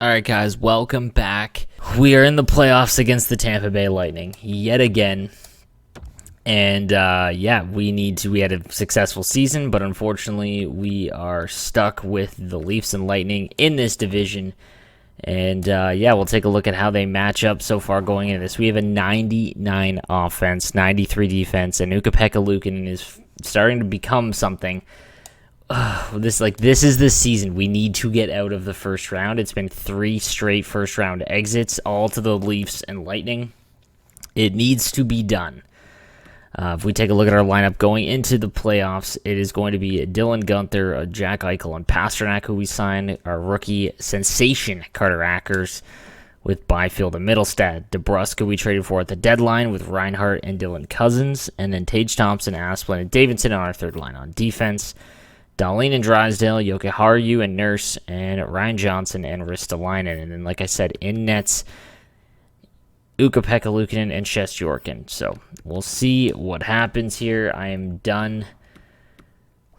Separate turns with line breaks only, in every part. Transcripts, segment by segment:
All right, guys, welcome back. We are in the playoffs against the Tampa Bay Lightning yet again. And we had a successful season, but unfortunately we are stuck with the Leafs and Lightning in this division. And we'll take a look at how they match up so far going into this. We have a 99 offense, 93 defense, and Ukko-Pekka Luukkonen is starting to become something. This is the season. We need to get out of the first round. It's been 3 straight first round exits, all to the Leafs and Lightning. It needs to be done. If we take a look at our lineup going into the playoffs, it is going to be Dylan Guenther, Jack Eichel, and Pasternak, who we signed. Our rookie sensation, Carter Akers, with Byfield and Middlestad. DeBrusk, who we traded for at the deadline, with Reinhart and Dylan Cousins. And then Tage Thompson, Asplund, and Davidson on our third line on defense. Dahlin and Drysdale, Jokiharju and Nurse, and Ryan Johnson and Ristolainen. And then, like I said, in nets, Ukko-Pekka Luukkonen and Shesterkin. So we'll see what happens here. I am done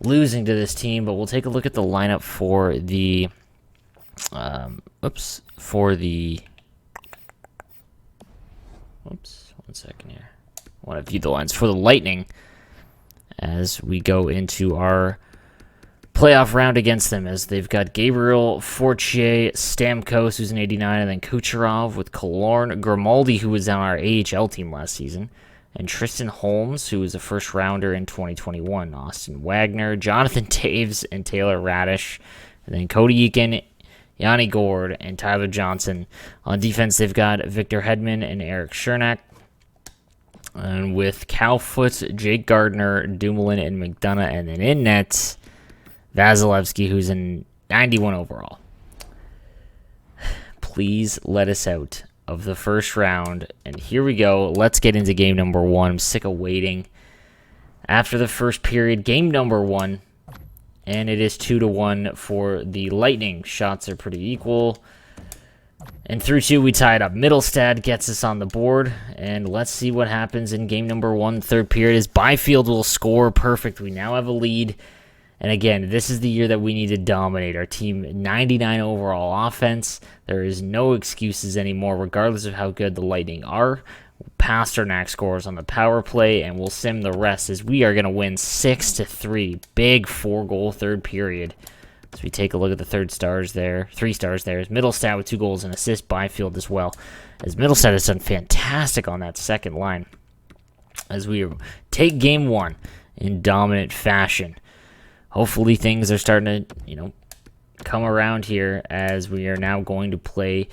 losing to this team, but we'll take a look at the lineup for the one second here. I want to view the lines for the Lightning as we go into our playoff round against them, as they've got Gabriel, Fortier, Stamkos, who's an 89, and then Kucherov with Killorn, Grimaldi, who was on our AHL team last season, and Tristan Holmes, who was a first-rounder in 2021, Austin Wagner, Jonathan Taves, and Taylor Radish, and then Cody Eakin, Yanni Gord, and Tyler Johnson. On defense, they've got Victor Hedman and Eric Chernak, and with Calfoot, Jake Gardner, Dumoulin, and McDonough, and then in nets, Vasilevsky, who's in 91 overall. Please let us out of the first round. And here we go. Let's get into game number 1. I'm sick of waiting. After the first period, game number 1. And it is 2-1 for the Lightning. Shots are pretty equal. And through 2, we tie it up. Middlestad gets us on the board. And let's see what happens in game number 1. Third period is Byfield will score. Perfect. We now have a lead. And again, this is the year that we need to dominate. Our team, 99 overall offense. There is no excuses anymore, regardless of how good the Lightning are. Pasternak scores on the power play, and we'll sim the rest as we are going to win 6-3. Big 4-goal third period. As we take a look at the 3 stars there, as Middlestad with 2 goals and assist, Byfield as well. As Middlestad has done fantastic on that second line. As we take game 1 in dominant fashion. Hopefully things are starting to, come around here, as we are now going to play,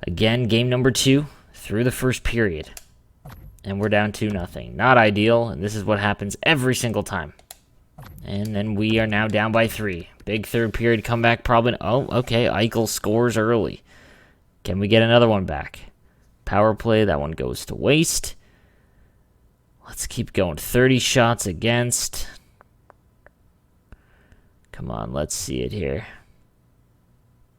again, game number 2 through the first period. And we're down 2-0. Not ideal, and this is what happens every single time. And then we are now down by 3. Big third period comeback probably. Oh, okay, Eichel scores early. Can we get another one back? Power play, that one goes to waste. Let's keep going. 30 shots against. Come on, let's see it here.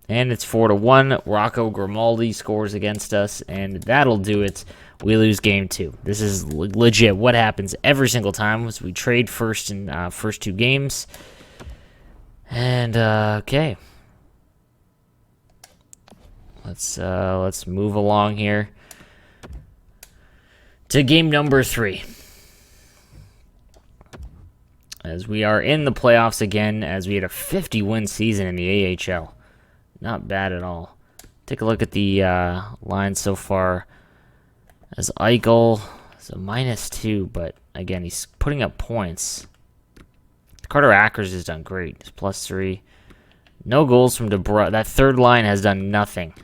And it's 4-1. Rocco Grimaldi scores against us, and that'll do it. We lose game 2. This is legit what happens every single time as we trade first in first 2 games. And okay. Let's move along here to game number 3. As we are in the playoffs again, as we had a 50-win season in the AHL. Not bad at all. Take a look at the lines so far. As Eichel is a -2, but again, he's putting up points. Carter Akers has done great. He's +3. No goals from DeBrusk. That third line has done nothing.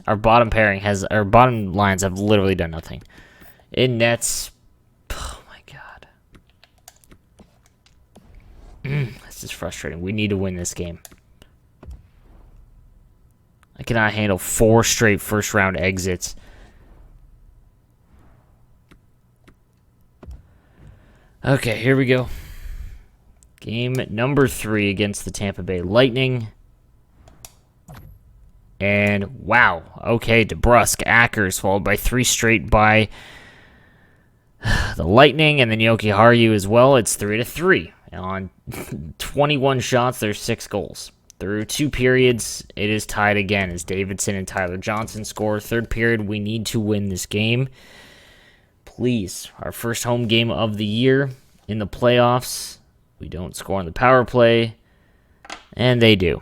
Our bottom lines have literally done nothing. In nets, this is frustrating. We need to win this game. I cannot handle 4 straight first-round exits. Okay, here we go. Game number 3 against the Tampa Bay Lightning. And, wow. Okay, DeBrusk, Akers, followed by 3 straight by the Lightning, and then Jokiharju as well. It's 3-3. On 21 shots, there's 6 goals. Through 2 periods, it is tied again as Davidson and Tyler Johnson score. Third period, we need to win this game. Please, our first home game of the year in the playoffs. We don't score on the power play, and they do.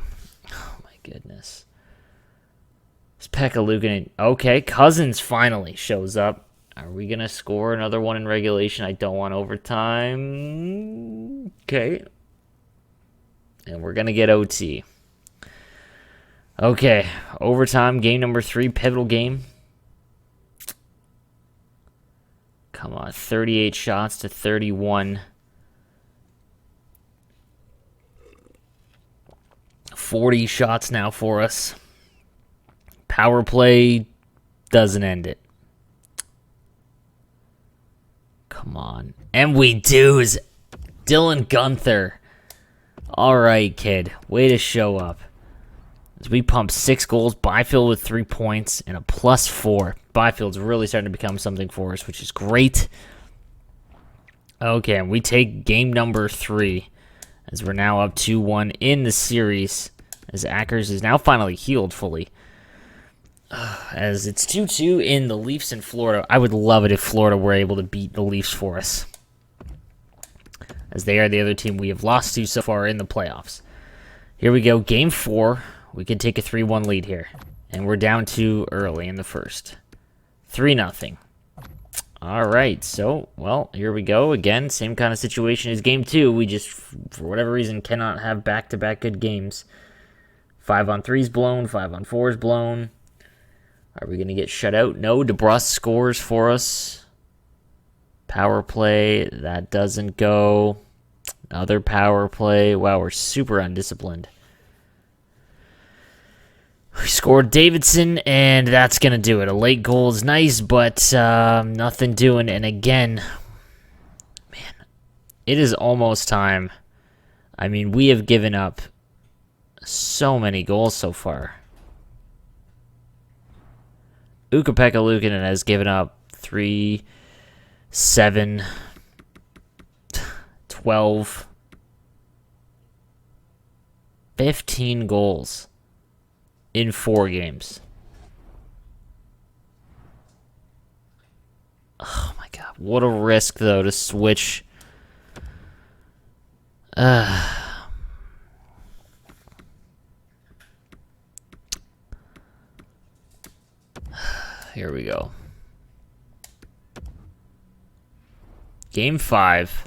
Oh, my goodness. It's Pekka Luukkonen. Okay, Cousins finally shows up. Are we going to score another one in regulation? I don't want overtime. Okay. And we're going to get OT. Okay, overtime, game number 3, pivotal game. Come on, 38 shots to 31. 40 shots now for us. Power play doesn't end it. Come on. And we do. Dylan Guenther. All right, kid. Way to show up. As we pump 6 goals, Byfield with 3 points and a +4. Byfield's really starting to become something for us, which is great. Okay, and we take game number 3 as we're now up 2-1 in the series as Ackers is now finally healed fully. As it's 2-2 in the Leafs in Florida. I would love it if Florida were able to beat the Leafs for us, as they are the other team we have lost to so far in the playoffs. Here we go, game 4. We can take a 3-1 lead here. And we're down 2 early in the first. 3-0. All right, so, well, here we go. Again, same kind of situation as game 2. We just, for whatever reason, cannot have back-to-back good games. 5-on-3's blown, 5-on-4's blown. Are we going to get shut out? No, DeBrus scores for us. Power play, that doesn't go. Another power play. Wow, we're super undisciplined. We scored Davidson, and that's going to do it. A late goal is nice, but nothing doing. And again, man, it is almost time. I mean, we have given up so many goals so far. Ukko-Pekka Luukkonen has given up 3, 7, 12, 15 goals in 4 games. Oh my god, what a risk though to switch. Here we go. Game 5.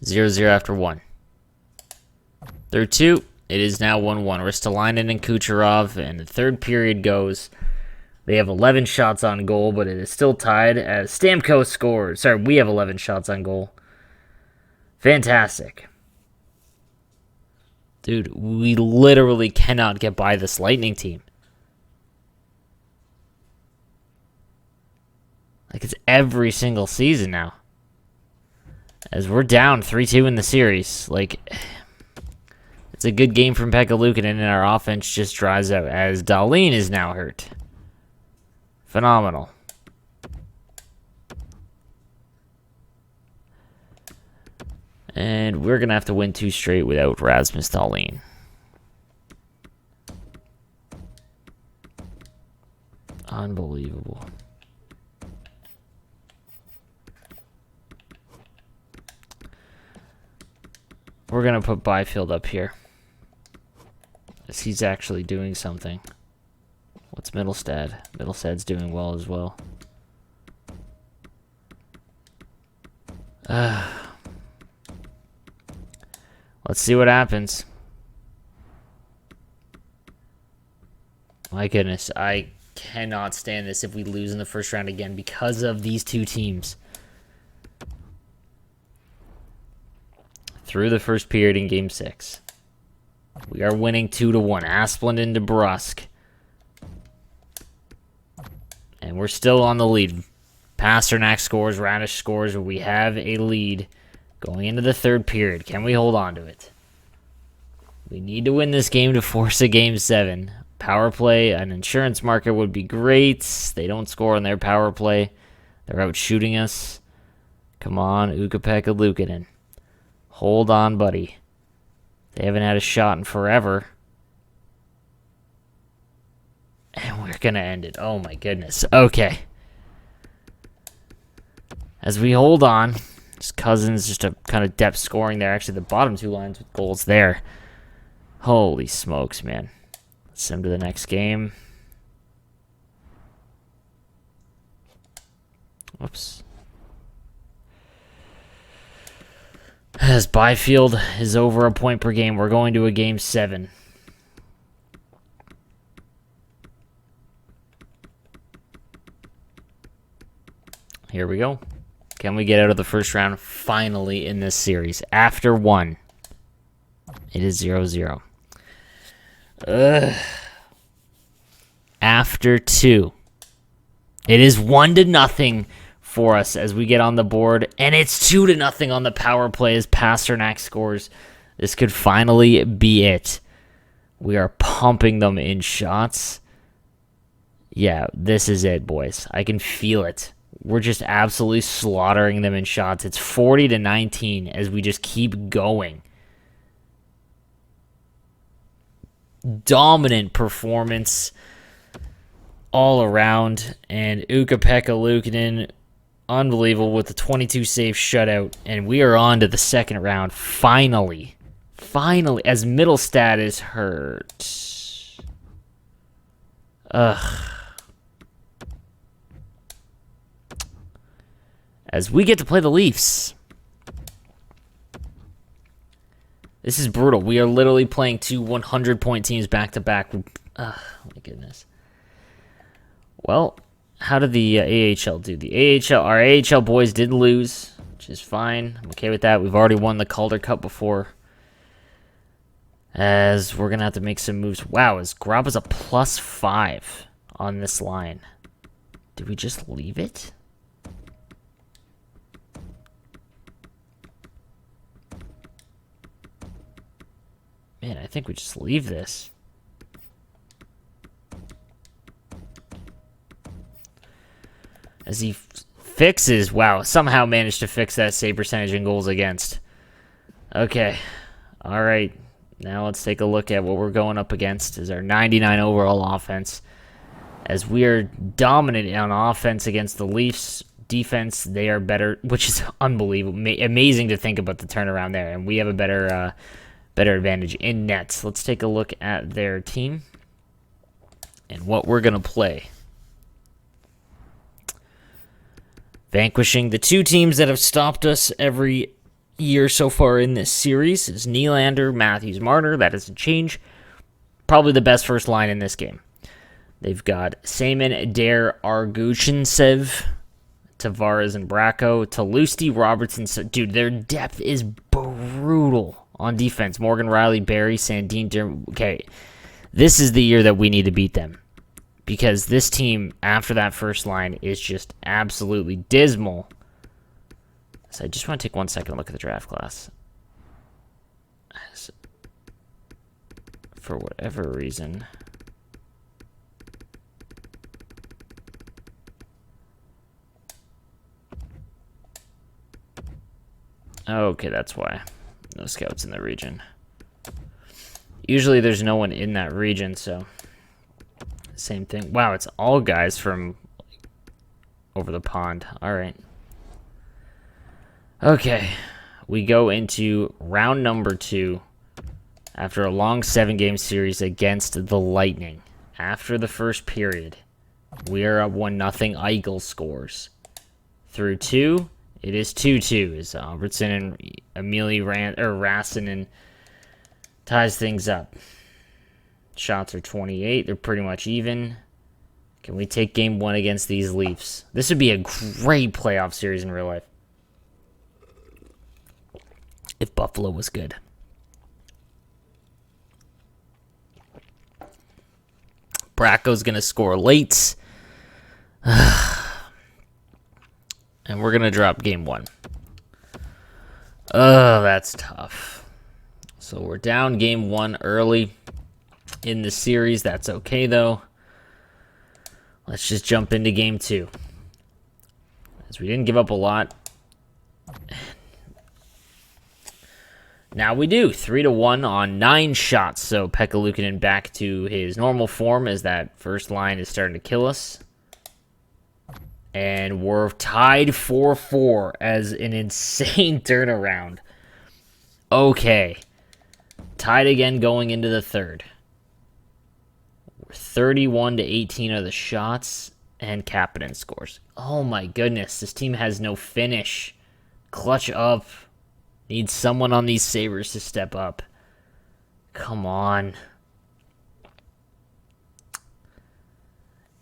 0-0 after 1. Third 2. It is now 1-1. Ristolainen and Kucherov, and the third period goes. They have 11 shots on goal, but it is still tied as Stamkos scores. Sorry, we have 11 shots on goal. Fantastic. Dude, we literally cannot get by this Lightning team. Like, it's every single season now. As we're down 3-2 in the series. Like, it's a good game from Pekka Luukkonen, and our offense just dries out. As Dahlin is now hurt. Phenomenal. And we're going to have to win 2 straight without Rasmus Dahlin. Unbelievable. We're going to put Byfield up here, as he's actually doing something. What's Middlestad? Middlestad's doing well as well. Let's see what happens. My goodness, I cannot stand this if we lose in the first round again because of these 2 teams. Through the first period in Game 6. We are winning 2-1. Asplund and DeBrusque. And we're still on the lead. Pasternak scores, Radish scores. We have a lead going into the third period. Can we hold on to it? We need to win this game to force a Game 7. Power play, an insurance marker would be great. They don't score on their power play. They're out shooting us. Come on, Ukko-Pekka Luukkonen. Hold on, buddy. They haven't had a shot in forever. And we're going to end it. Oh, my goodness. Okay. As we hold on, Cousins just a kind of depth scoring there. Actually, the bottom two lines with goals there. Holy smokes, man. Let's send him to the next game. Whoops. As Byfield is over a point per game, we're going to a game 7. Here we go. Can we get out of the first round finally in this series? After 1, it is 0-0. After 2, it is 1-0 for us as we get on the board, and it's 2-0 on the power play as Pasternak scores. This could finally be it. We are pumping them in shots. Yeah, this is it, boys. I can feel it. We're just absolutely slaughtering them in shots. It's 40-19 as we just keep going. Dominant performance all around, and Ukko-Pekka Luukkonen, unbelievable with the 22 save shutout, and we are on to the second round. Finally, as Middlestad is hurt. As we get to play the Leafs. This is brutal. We are literally playing 2 100-point teams back-to-back. My goodness. Well, how did the AHL do? Our AHL boys did lose, which is fine. I'm okay with that. We've already won the Calder Cup before. As we're going to have to make some moves. Wow, is Graba's a +5 on this line? Did we just leave it? Man, I think we just leave this. As he fixes, wow, somehow managed to fix that save percentage and goals against. Okay, all right. Now let's take a look at what we're going up against is our 99 overall offense. As we are dominant on offense against the Leafs, defense, they are better, which is unbelievable. Amazing to think about the turnaround there. And we have a better advantage in nets. Let's take a look at their team and what we're going to play. Vanquishing the 2 teams that have stopped us every year so far in this series is Nylander, Matthews, Marner. That doesn't change. Probably the best first line in this game. They've got Seaman, Dare, Argushintsev, Tavares, and Bracco, Talusti, Robertson. Dude, their depth is brutal on defense. Morgan Riley, Barry, Sandin. Okay, this is the year that we need to beat them. Because this team, after that first line, is just absolutely dismal. So I just want to take 1 second and look at the draft class. For whatever reason. Okay, that's why. No scouts in the region. Usually there's no one in that region, so... Same thing. Wow, it's all guys from over the pond. All right. Okay. We go into round number 2 after a long 7-game series against the Lightning. After the first period, we are up 1-0. Eichel scores. Through 2, it is 2-2 as Albertson and Rassinen ties things up. Shots are 28. They're pretty much even. Can we take game 1 against these Leafs? This would be a great playoff series in real life. If Buffalo was good. Bracco's going to score late. And we're going to drop game 1. Oh, that's tough. So we're down game 1 early in the series. That's okay, though. Let's just jump into game 2. As we didn't give up a lot. Now we do. 3-1 on 9 shots. So Pekka Luukkonen back to his normal form as that first line is starting to kill us. And we're tied 4-4 as an insane turnaround. Okay. Tied again going into the third. We're 31-18 are the shots, and Kapanen scores. Oh my goodness, this team has no finish. Clutch up. Need someone on these Sabres to step up. Come on.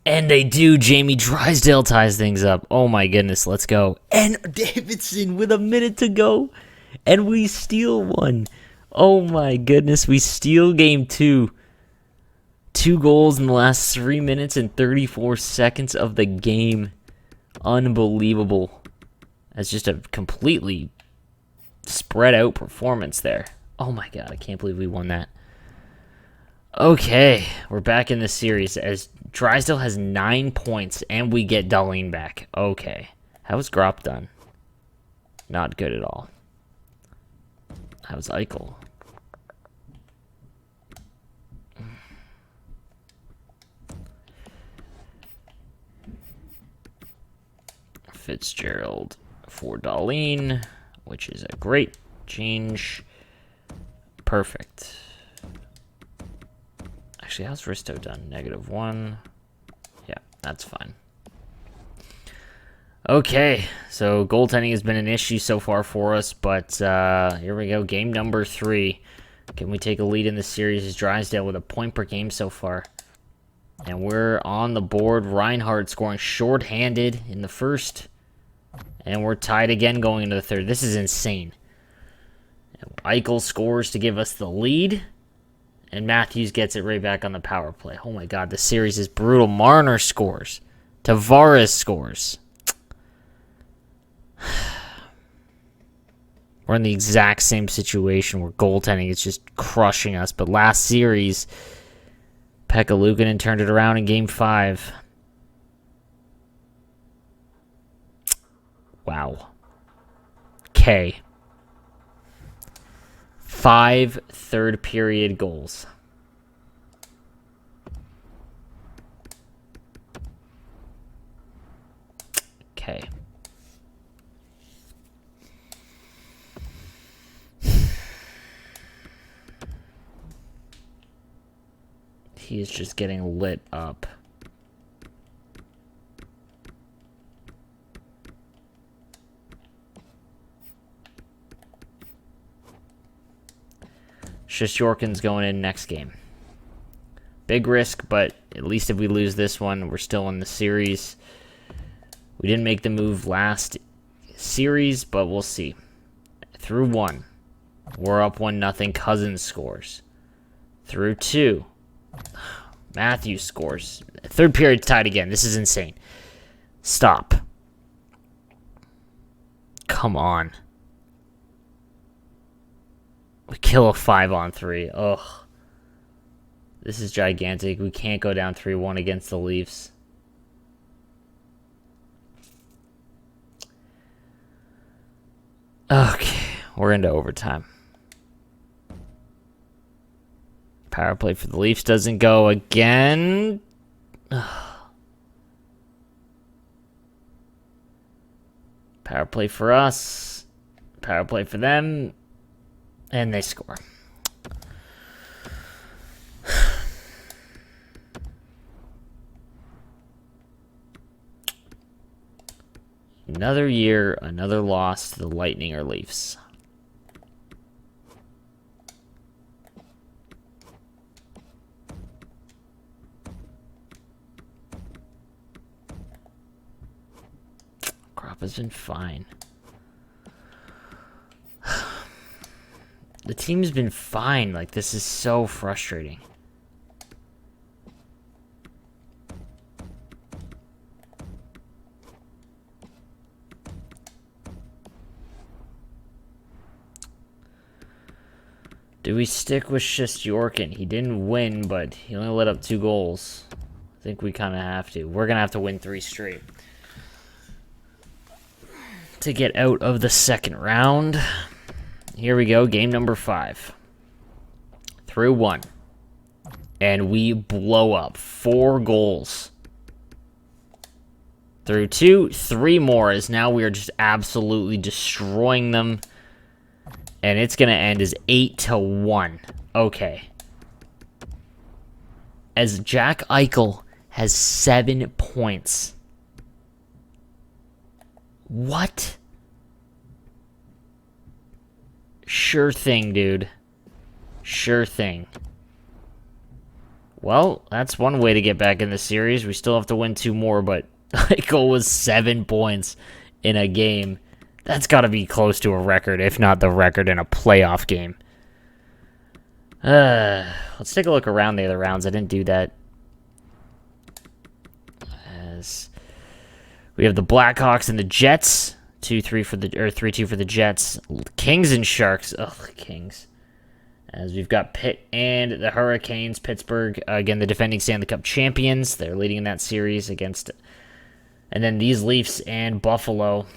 And they do. Jamie Drysdale ties things up. Oh my goodness, let's go. And Davidson with a minute to go. And we steal one. Oh my goodness, we steal game 2. 2 goals in the last 3 minutes and 34 seconds of the game. Unbelievable. That's just a completely spread out performance there. Oh my god, I can't believe we won that. Okay, we're back in the series as Drysdale has 9 points and we get Dahlin back. Okay, how was Grop done? Not good at all. How was Eichel? Fitzgerald for Dahlin, which is a great change. Perfect. Actually, how's Risto done? -1. Yeah, that's fine. Okay, so goaltending has been an issue so far for us, but here we go. Game number 3. Can we take a lead in the series? Is Drysdale with a point per game so far? And we're on the board. Reinhardt scoring shorthanded in the first. And we're tied again going into the third. This is insane. And Eichel scores to give us the lead. And Matthews gets it right back on the power play. Oh my god, the series is brutal. Marner scores. Tavares scores. We're in the exact same situation where goaltending is just crushing us. But last series, Pekka Luukkonen turned it around in Game 5. Wow. Okay. 5 third-period goals. Okay. He is just getting lit up. Shesterkin's going in next game. Big risk, but at least if we lose this one, we're still in the series. We didn't make the move last series, but we'll see. Through 1, we're up 1-0. Cousins scores. Through 2, Matthews scores. Third period tied again. This is insane. Stop. Come on. We kill a 5-on-3. Ugh. This is gigantic. We can't go down 3-1 against the Leafs. Okay. We're into overtime. Power play for the Leafs doesn't go again. Power play for us. Power play for them. And they score. Another year, another loss to the Lightning or Leafs. Crop has been fine. The team's been fine. Like, this is so frustrating. Do we stick with Shesterkin? He didn't win, but he only let up 2 goals. I think we kind of have to. We're going to have to win 3 straight to get out of the second round. Here we go. Game number 5. Through 1. And we blow up 4 goals. Through 2, 3 more, as now we are just absolutely destroying them. And it's going to end as 8-1. Okay. As Jack Eichel has 7 points. What? Sure thing, dude. Sure thing. Well, that's one way to get back in the series. We still have to win 2 more, but Eichel was 7 points in a game. That's got to be close to a record, if not the record in a playoff game. Let's take a look around the other rounds. I didn't do that. As we have the Blackhawks and the Jets, 3-2 for the Jets. Kings and Sharks. Ugh, Kings. As we've got Pitt and the Hurricanes, Pittsburgh, again the defending Stanley Cup champions. They're leading in that series against, and then these Leafs and Buffalo.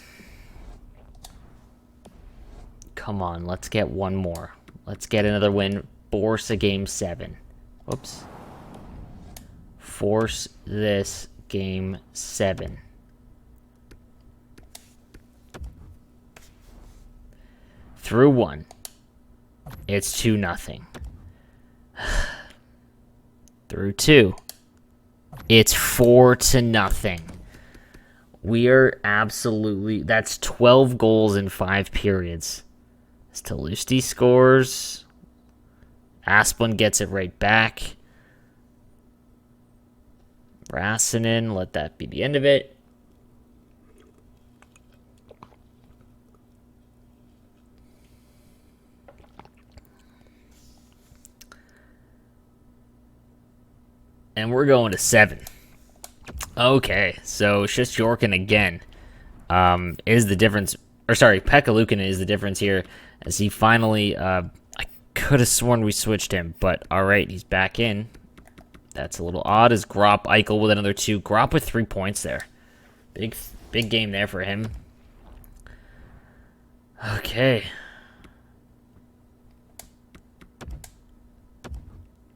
Come on, let's get one more. Let's get another win. Force a game 7. Whoops. Force this game 7. Through 1. It's 2-0. Through 2. It's 4-0. We are absolutely... That's 12 goals in 5 periods. Stelusti scores. Asplund gets it right back. Rassinen, let that be the end of it. And we're going to 7. Okay, so Shesterkin again is the difference. Or sorry, Pekka Luukkonen is the difference here. As he finally, I could have sworn we switched him, but all right, he's back in. That's a little odd. As Gropp, Eichel with another 2. Gropp with 3 points there. Big game there for him. Okay.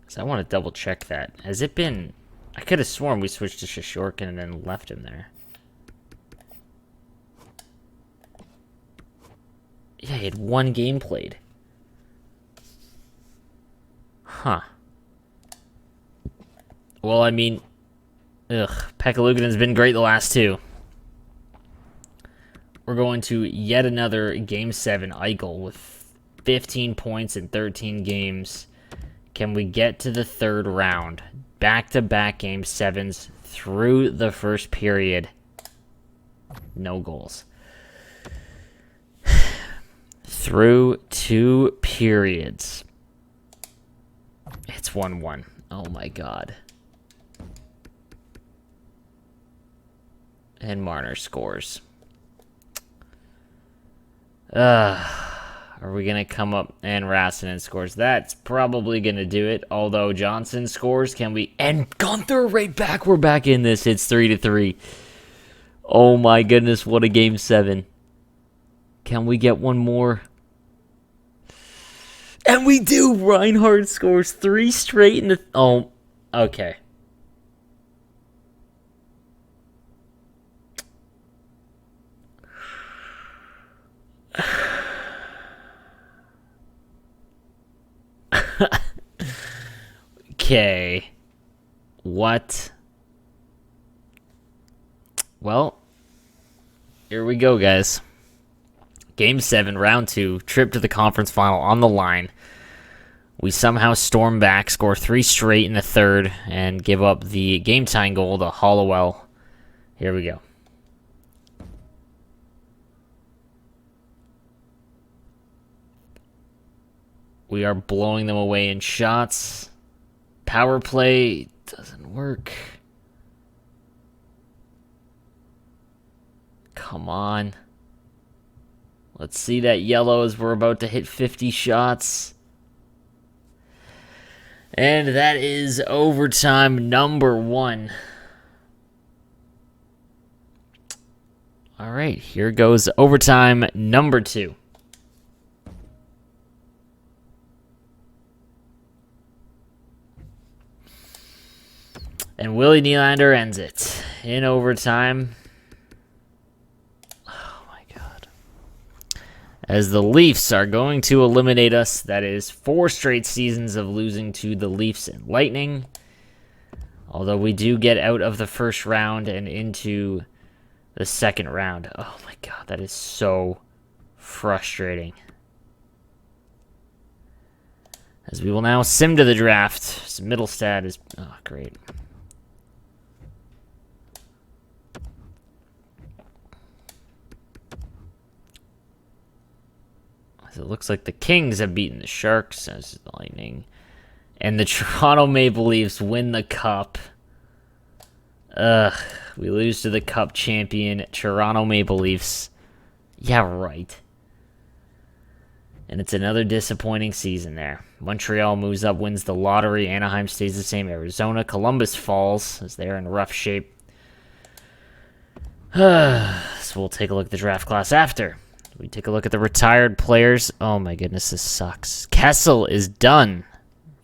So I want to double check that. Has it been... I could have sworn we switched to Shesterkin and then left him there. Yeah, he had 1 game played. Huh. Well, I mean... Pekka Luukkonen's been great the last 2. We're going to yet another Game 7 Eichel with 15 points in 13 games. Can we get to the 3rd round? Back-to-back Game 7s through the first period. No goals. Through 2 periods. It's 1-1. Oh my god. And Marner scores. Are we going to come up and Rassinen scores? That's probably going to do it. Although Johnson scores, can we... And Gunther right back. We're back in this. It's 3-3. Oh my goodness, what a Game 7. Can we get one more? And we do! Reinhardt scores 3 straight in the... Oh, okay. Okay. What? Well, here we go, guys. Game 7, round 2, trip to the conference final on the line. We somehow storm back, score 3 straight in the 3rd, and give up the game-tying goal to Hollowell. Here we go. We are blowing them away in shots. Power play doesn't work. Come on. Let's see that yellow as we're about to hit 50 shots. And that is overtime number 1. All right, here goes overtime number 2. And Willie Nylander ends it in overtime. Oh my God. As the Leafs are going to eliminate us. That is 4 straight seasons of losing to the Leafs and Lightning. Although we do get out of the first round and into the second round. Oh my God, that is so frustrating. As we will now sim to the draft. Middlestad is... Oh, great. As it looks like the Kings have beaten the Sharks as the Lightning. And the Toronto Maple Leafs win the Cup. Ugh. We lose to the Cup champion, Toronto Maple Leafs. Yeah, right. And it's another disappointing season there. Montreal moves up, wins the lottery. Anaheim stays the same. Arizona. Columbus falls as they're in rough shape. So we'll take a look at the draft class after. We take a look at the retired players. Oh my goodness, this sucks. Kessel is done.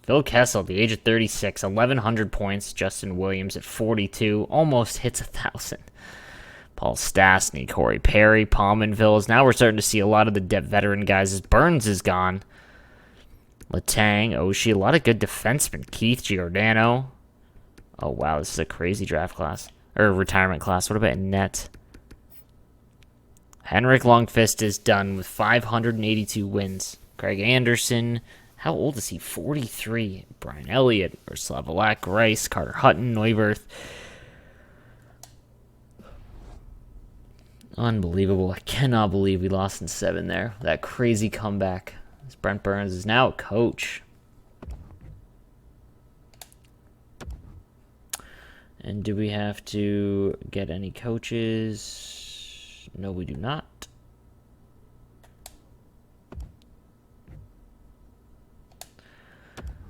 Phil Kessel at the age of 36, 1,100 points. Justin Williams at 42, almost hits 1,000. Paul Stastny, Corey Perry, Palmanville. Now we're starting to see a lot of the depth veteran guys as Burns is gone. Letang, Oshie, a lot of good defensemen. Keith Giordano. Oh, wow, this is a crazy draft class. Or retirement class. What about net? Henrik Lundqvist is done with 582 wins. Craig Anderson, how old is he? 43. Brian Elliott, Ursula Valak, Rice, Carter Hutton, Neuwirth. Unbelievable. I cannot believe we lost in 7 there. That crazy comeback. Brent Burns is now a coach. And do we have to get any coaches? No, we do not.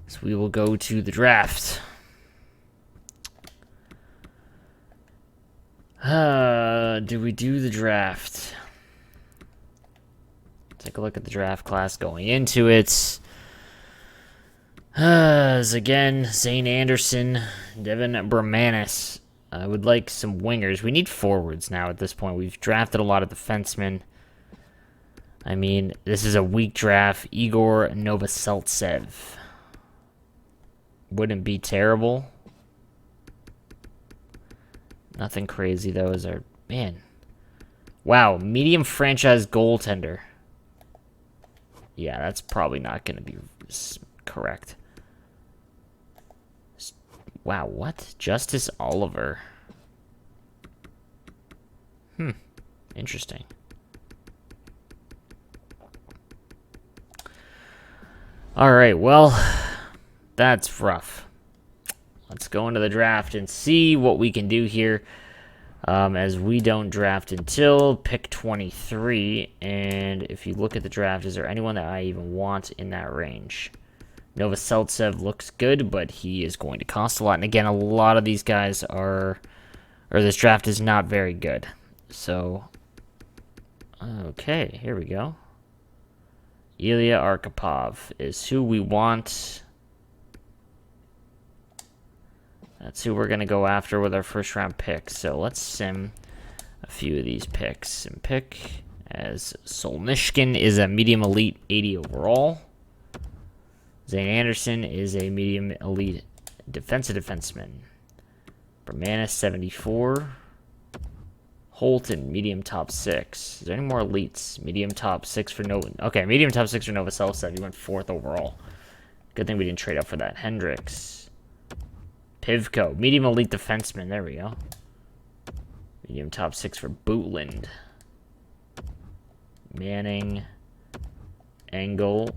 So we will go to the draft. Do we do the draft? Take a look at the draft class going into it. Again, Zane Anderson, Devin Bramanis. I would like some wingers. We need forwards now at this point. We've drafted a lot of defensemen. I mean, this is a weak draft. Igor Novoselicev. Wouldn't be terrible. Nothing crazy, though, is our... Man. Wow, medium franchise goaltender. Yeah, that's probably not going to be correct. Wow, what? Justice Oliver. Interesting. Alright, well, that's rough. Let's go into the draft and see what we can do here. As we don't draft until pick 23. And if you look at the draft, is there anyone that I even want in that range? Novoselicev looks good, but he is going to cost a lot. And again, a lot of these guys are... Or this draft is not very good. So... Okay, here we go. Ilya Arkhipov is who we want. That's who we're going to go after with our first round pick. So let's sim a few of these picks. And pick as Solnishkin is a medium elite 80 overall. Zane Anderson is a medium elite defenseman. Bramanis 74. Holton, medium top 6. Is there any more elites? Medium top 6 for Nova. Okay, medium top 6 for Novoselicev. He went 4th overall. Good thing we didn't trade up for that. Hendricks. Pivko, medium elite defenseman. There we go. Medium top 6 for Bootland. Manning. Engel.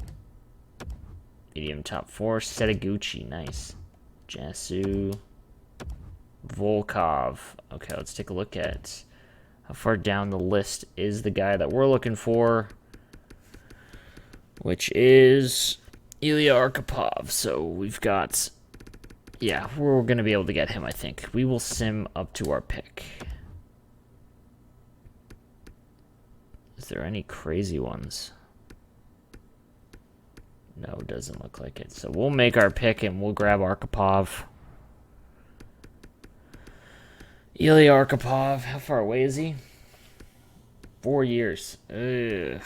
Medium top 4. Setaguchi. Nice. Jasu. Volkov. Okay, let's take a look at how far down the list is the guy that we're looking for, which is Ilya Arkhipov. So we've got, yeah, we're going to be able to get him, I think. We will sim up to our pick. Is there any crazy ones? No, doesn't look like it. So we'll make our pick and we'll grab Arkhipov. Ilya Arkhipov. How far away is he? 4 years. Ugh.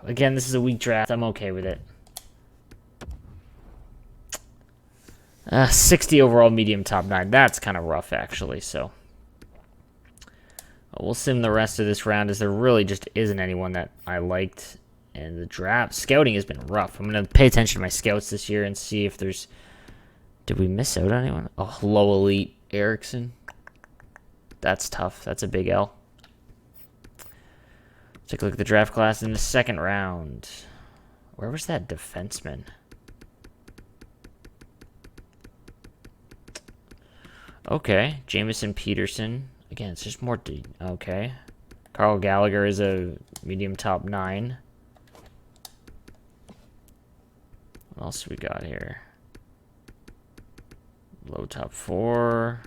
Again, this is a weak draft. I'm okay with it. 60 overall, medium top 9. That's kind of rough, actually. So we'll sim the rest of this round, as there really just isn't anyone that I liked. And the draft scouting has been rough. I'm going to pay attention to my scouts this year and see if there's... Did we miss out on anyone? Oh, low elite Erickson. That's tough. That's a big L. Take a look at the draft class in the second round. Where was that defenseman? Okay, Jamison Peterson. Again, it's just more... Okay. Carl Gallagher is a medium top 9. What else we got here? Low top 4.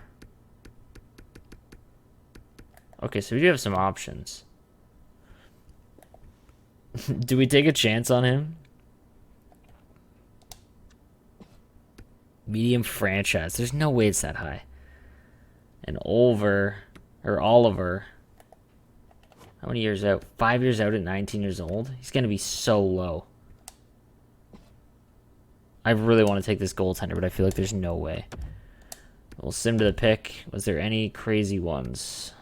Okay, so we do have some options. Do we take a chance on him? Medium franchise. There's no way it's that high. And Oliver. How many years out? 5 years out at 19 years old? He's going to be so low. I really want to take this goaltender, but I feel like there's no way. We'll sim to the pick. Was there any crazy ones?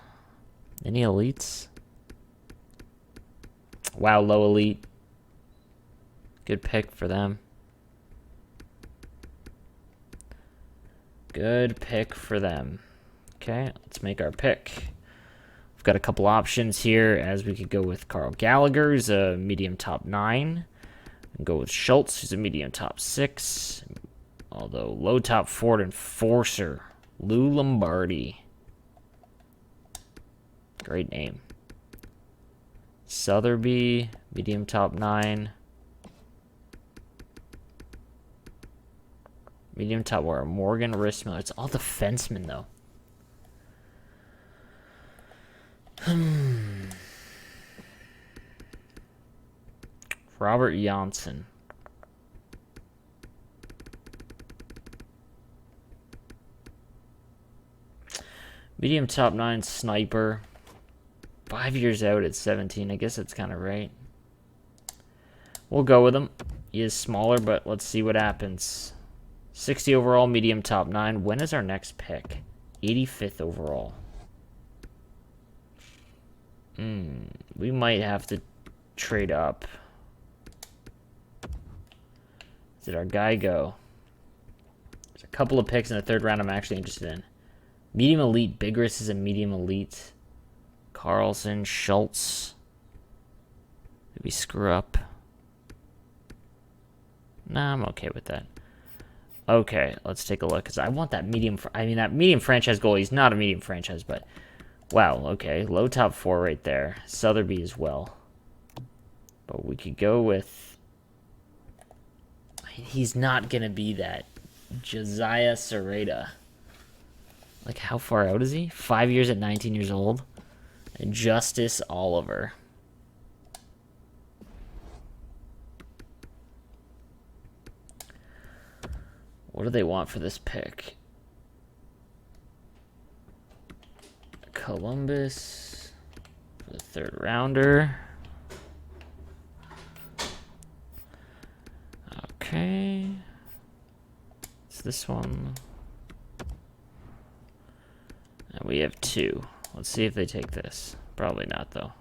Any elites? Wow, low elite. Good pick for them. Good pick for them. Okay, let's make our pick. We've got a couple options here, as we could go with Carl Gallagher, who's a medium top 9. And go with Schultz, who's a medium top 6. Although low top 4 enforcer, Lou Lombardi. Great name. Sotheby, medium top 9. Medium top where Morgan Rissmiller. It's all defensemen though. Robert Janssen. Medium top 9 sniper. 5 years out at 17. I guess that's kind of right. We'll go with him. He is smaller, but let's see what happens. 60 overall, medium top 9. When is our next pick? 85th overall. We might have to trade up. Did our guy go? There's a couple of picks in the third round I'm actually interested in. Medium elite. Bigris is a medium elite. Carlson, Schultz. Did we screw up? Nah, I'm okay with that. Okay, let's take a look, because I want that medium... that medium franchise goalie. He's not a medium franchise, but... Wow, okay. Low top 4 right there. Sotheby as well. But we could go with... He's not going to be that. Josiah Serrata. Like, how far out is he? 5 years at 19 years old. And Justice Oliver. What do they want for this pick? Columbus for the third rounder. Okay. It's this one. And we have 2. Let's see if they take this. Probably not, though.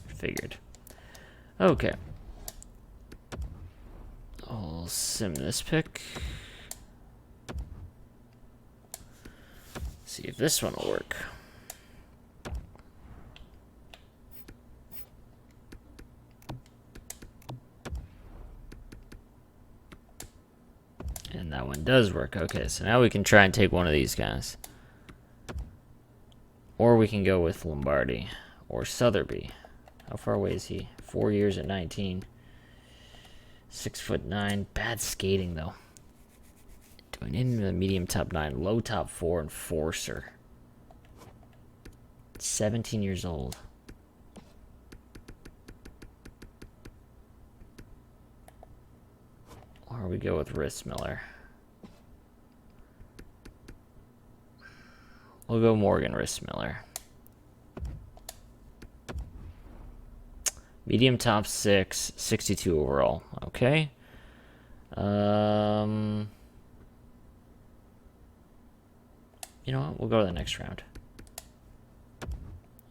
Figured. Okay. I'll sim this pick. See if this one will work. And that one does work. Okay, so now we can try and take one of these guys. Or we can go with Lombardi. Or Sotheby. How far away is he? 4 years at 19. 6'9". Bad skating, though. Going into the medium top 9. Low top 4 enforcer. 17 years old. Or we go with Rissmiller. We'll go Morgan Rissmiller. Medium top 6, 62 overall. Okay. You know what? We'll go to the next round.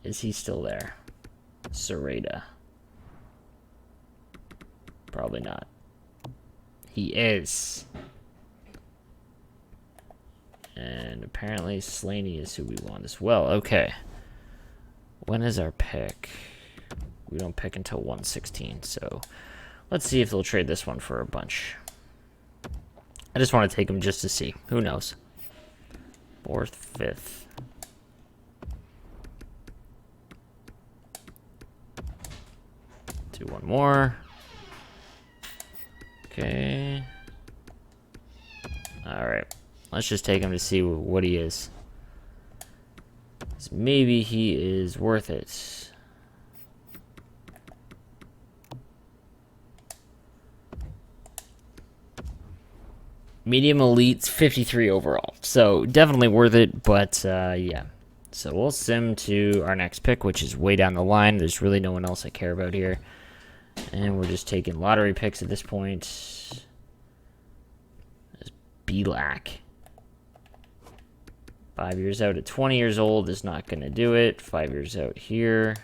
Is he still there? Sereda. Probably not. He is. And apparently Slaney is who we want as well. Okay. When is our pick? We don't pick until 116, so let's see if they'll trade this one for a bunch. I just want to take him just to see. Who knows? 4th, 5th. Do one more. Okay. Alright. Let's just take him to see what he is. Maybe he is worth it. Medium elites, 53 overall. So definitely worth it, but yeah. So we'll sim to our next pick, which is way down the line. There's really no one else I care about here. And we're just taking lottery picks at this point. There's Belak. 5 years out at 20 years old is not going to do it. 5 years out here.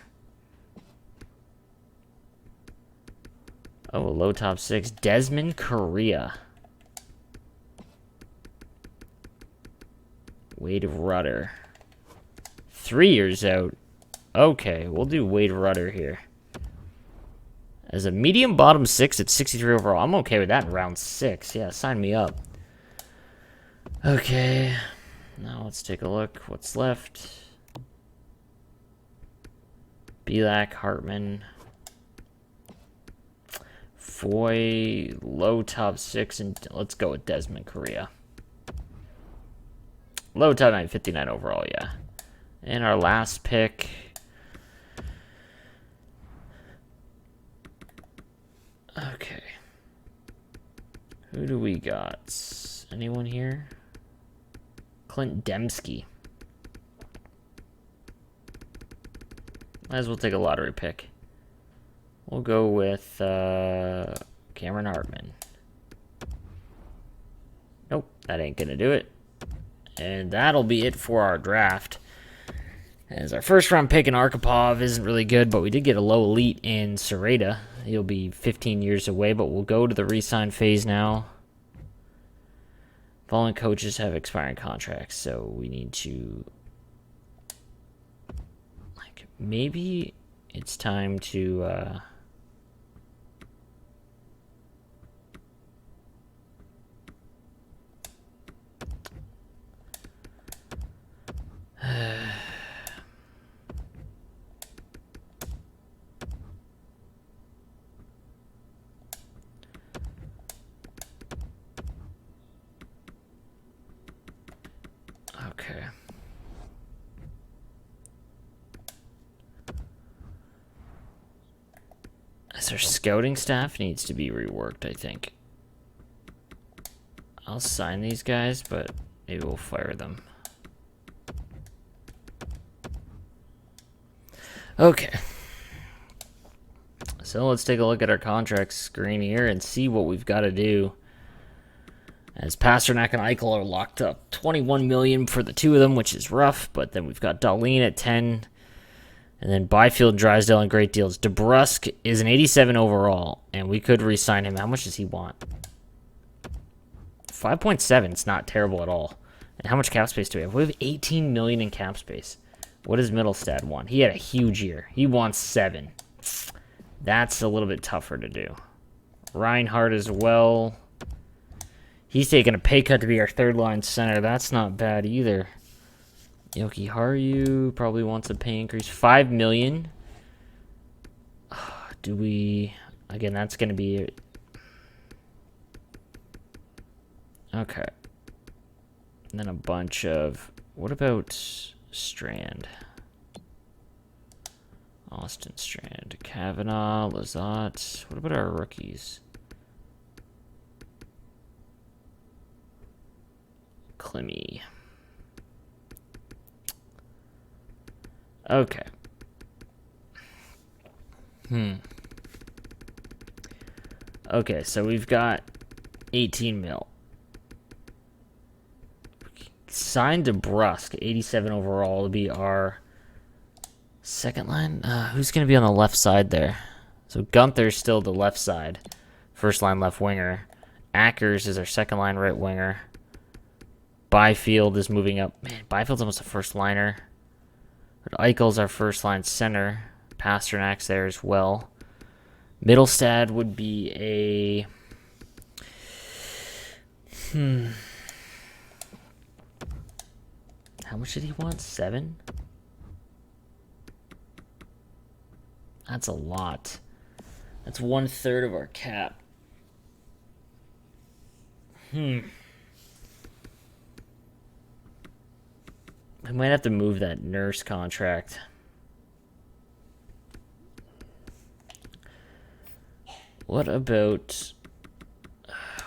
Oh, a low top 6. Desmond Correa. Wade Rudder. 3 years out. Okay, we'll do Wade Rudder here. As a medium bottom 6 at 63 overall. I'm okay with that in round 6. Yeah, sign me up. Okay. Now let's take a look. What's left? Belak, Hartman. Foy, low top 6, and let's go with Desmond Correa. Low top 9, 59 overall, yeah. And our last pick. Okay. Who do we got? Anyone here? Clint Dembski. Might as well take a lottery pick. We'll go with Cameron Hartman. Nope, that ain't gonna do it. And that'll be it for our draft. As our first round pick in Arkhipov isn't really good, but we did get a low elite in Sereda. He'll be 15 years away, but we'll go to the re-sign phase now. Following coaches have expiring contracts, so we need to... like, maybe it's time to... Okay. As our scouting staff needs to be reworked, I think. I'll sign these guys, but maybe we'll fire them. Okay. So let's take a look at our contract screen here and see what we've got to do. As Pasternak and Eichel are locked up. $21 million for the two of them, which is rough. But then we've got Dahlin at 10. And then Byfield and Drysdale on great deals. DeBrusk is an 87 overall. And we could re-sign him. How much does he want? 5.7. It's not terrible at all. And how much cap space do we have? We have 18 million in cap space. What does Middlestad want? He had a huge year. He wants 7. That's a little bit tougher to do. Reinhardt as well. He's taking a pay cut to be our third-line center. That's not bad either. Yoki Haru probably wants a pay increase. $5 million. Do we... again, that's going to be... it. Okay. And then a bunch of... what about Strand? Austin Strand. Kavanaugh, Lizotte. What about our rookies? Clemmy. Okay. Okay, so we've got 18 mil. Signed to Brusque, 87 overall to be our second line. Who's going to be on the left side there? So Gunther's still the left side. First line left winger. Ackers is our second line right winger. Byfield is moving up. Man, Byfield's almost a first liner. But Eichel's our first line center. Pasternak's there as well. Middlestad would be a... How much did he want? 7? That's a lot. That's 1/3 of our cap. I might have to move that Nurse contract. What about...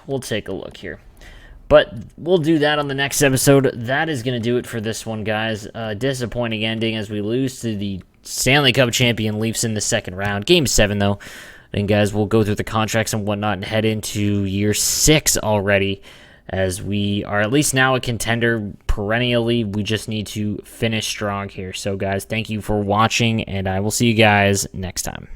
We'll take a look here. But we'll do that on the next episode. That is going to do it for this one, guys. Disappointing ending as we lose to the Stanley Cup champion Leafs in the second round. Game 7, though. And, guys, we'll go through the contracts and whatnot and head into year 6 already, as we are at least now a contender perennially. We just need to finish strong here. So, guys, thank you for watching, and I will see you guys next time.